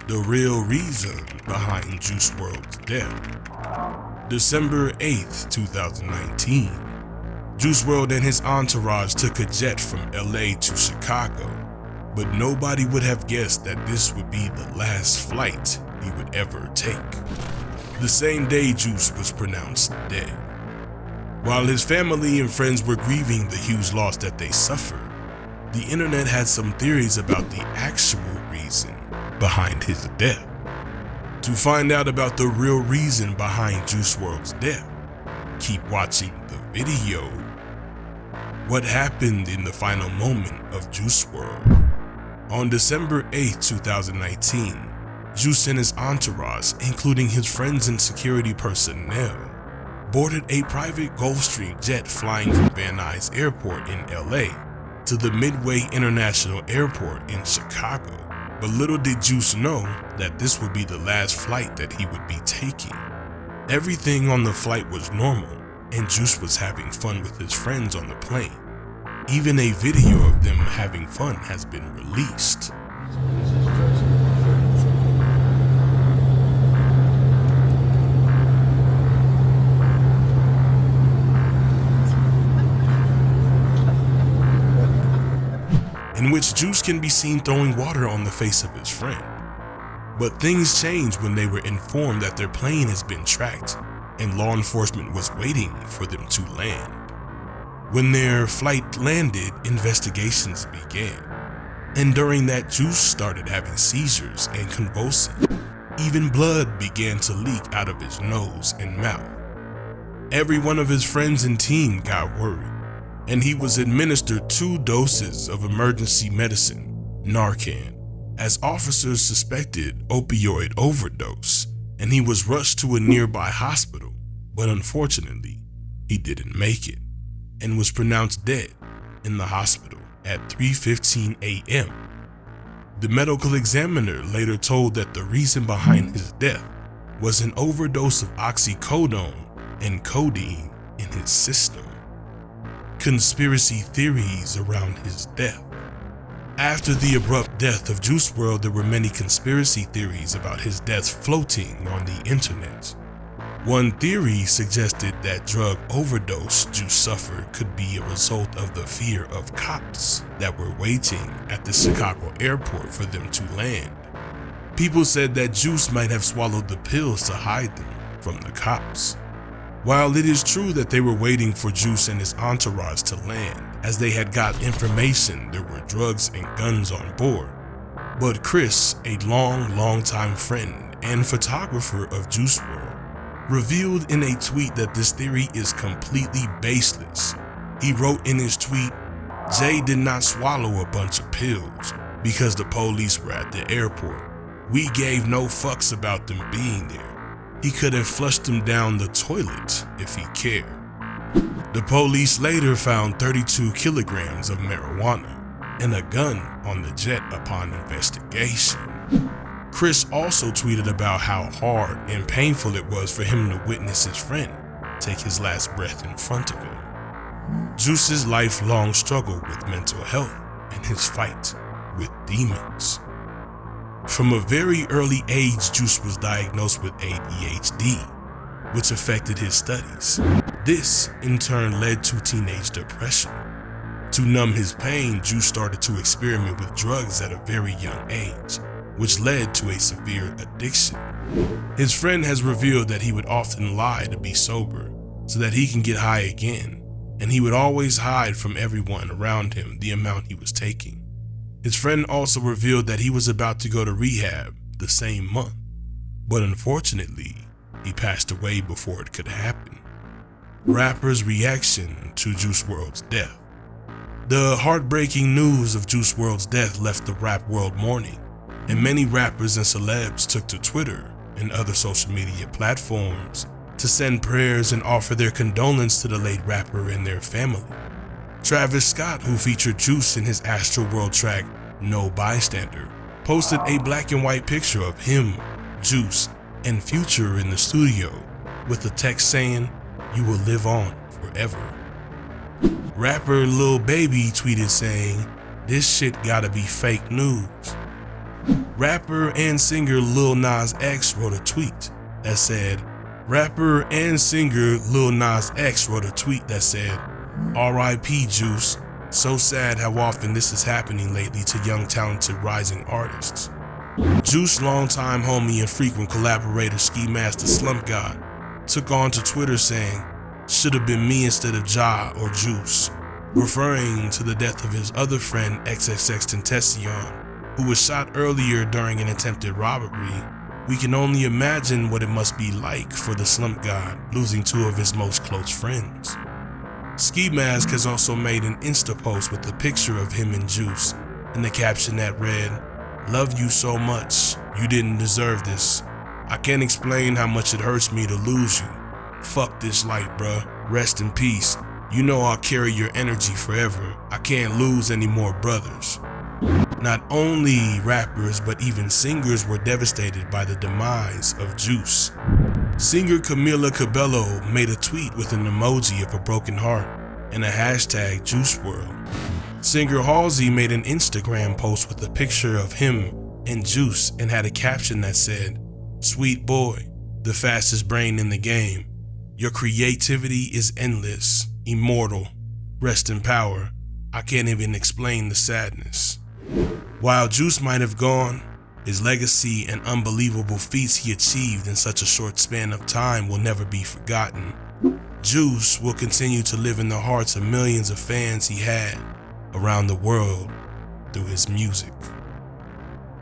the real reason behind Juice WRLD's death. December 8th, 2019. Juice WRLD and his entourage took a jet from LA to Chicago, but nobody would have guessed that this would be the last flight he would ever take. The same day Juice was pronounced dead. While his family and friends were grieving the huge loss that they suffered, the internet had some theories about the actual reason behind his death. To find out about the real reason behind Juice WRLD's death, keep watching the video. What happened in the final moment of Juice WRLD? On December 8, 2019, Juice and his entourage, including his friends and security personnel, boarded a private Gulfstream jet flying from Van Nuys Airport in LA to the Midway International Airport in Chicago. But little did Juice know that this would be the last flight that he would be taking. Everything on the flight was normal, and Juice was having fun with his friends on the plane. Even a video of them having fun has been released. In which Juice can be seen throwing water on the face of his friend. But things changed when they were informed that their plane has been tracked and law enforcement was waiting for them to land. When their flight landed, investigations began. And during that, Juice started having seizures and convulsing. Even blood began to leak out of his nose and mouth. Every one of his friends and team got worried, and he was administered 2 doses of emergency medicine, Narcan, as officers suspected opioid overdose, and he was rushed to a nearby hospital, but unfortunately, he didn't make it, and was pronounced dead in the hospital at 3:15 a.m. The medical examiner later told that the reason behind his death was an overdose of oxycodone and codeine in his system. Conspiracy theories around his death. After the abrupt death of Juice WRLD, there were many conspiracy theories about his death floating on the internet. One theory suggested that drug overdose Juice suffered could be a result of the fear of cops that were waiting at the Chicago airport for them to land. People said that Juice might have swallowed the pills to hide them from the cops. While it is true that they were waiting for Juice and his entourage to land, as they had got information there were drugs and guns on board, but Chris, a long-time friend and photographer of Juice WRLD, revealed in a tweet that this theory is completely baseless. He wrote in his tweet, "Jay did not swallow a bunch of pills because the police were at the airport. We gave no fucks about them being there. He could have flushed them down the toilet if he cared." The police later found 32 kilograms of marijuana and a gun on the jet upon investigation. Chris also tweeted about how hard and painful it was for him to witness his friend take his last breath in front of him. Juice's lifelong struggle with mental health and his fight with demons. From a very early age, Juice was diagnosed with ADHD, which affected his studies. This, in turn, led to teenage depression. To numb his pain, Juice started to experiment with drugs at a very young age, which led to a severe addiction. His friend has revealed that he would often lie to be sober so that he can get high again, and he would always hide from everyone around him the amount he was taking. His friend also revealed that he was about to go to rehab the same month, but unfortunately, he passed away before it could happen. Rappers' reaction to Juice WRLD's death. The heartbreaking news of Juice WRLD's death left the rap world mourning, and many rappers and celebs took to Twitter and other social media platforms to send prayers and offer their condolence to the late rapper and their family. Travis Scott, who featured Juice in his Astroworld track No Bystander, posted a black and white picture of him, Juice, and Future in the studio with the text saying, "You will live on forever." Rapper Lil Baby tweeted saying, "This shit gotta be fake news." Rapper and singer Lil Nas X wrote a tweet that said, R.I.P. Juice. So sad how often this is happening lately to young talented rising artists. Juice longtime homie and frequent collaborator Ski Mask Slump God took on to Twitter saying, "Should have been me instead of Ja or Juice," referring to the death of his other friend XXXTentacion, who was shot earlier during an attempted robbery. We can only imagine what it must be like for the Slump God losing two of his most close friends. Ski Mask has also made an Insta post with a picture of him and Juice and the caption that read, "Love you so much, you didn't deserve this. I can't explain how much it hurts me to lose you. Fuck this life, bruh. Rest in peace. You know I'll carry your energy forever. I can't lose any more brothers." Not only rappers, but even singers were devastated by the demise of Juice. Singer Camila Cabello made a tweet with an emoji of a broken heart and a hashtag Juice WRLD. Singer Halsey made an Instagram post with a picture of him and Juice and had a caption that said, "Sweet boy, the fastest brain in the game. Your creativity is endless, immortal. Rest in power. I can't even explain the sadness." While Juice might have gone, his legacy and unbelievable feats he achieved in such a short span of time will never be forgotten. Juice will continue to live in the hearts of millions of fans he had around the world through his music.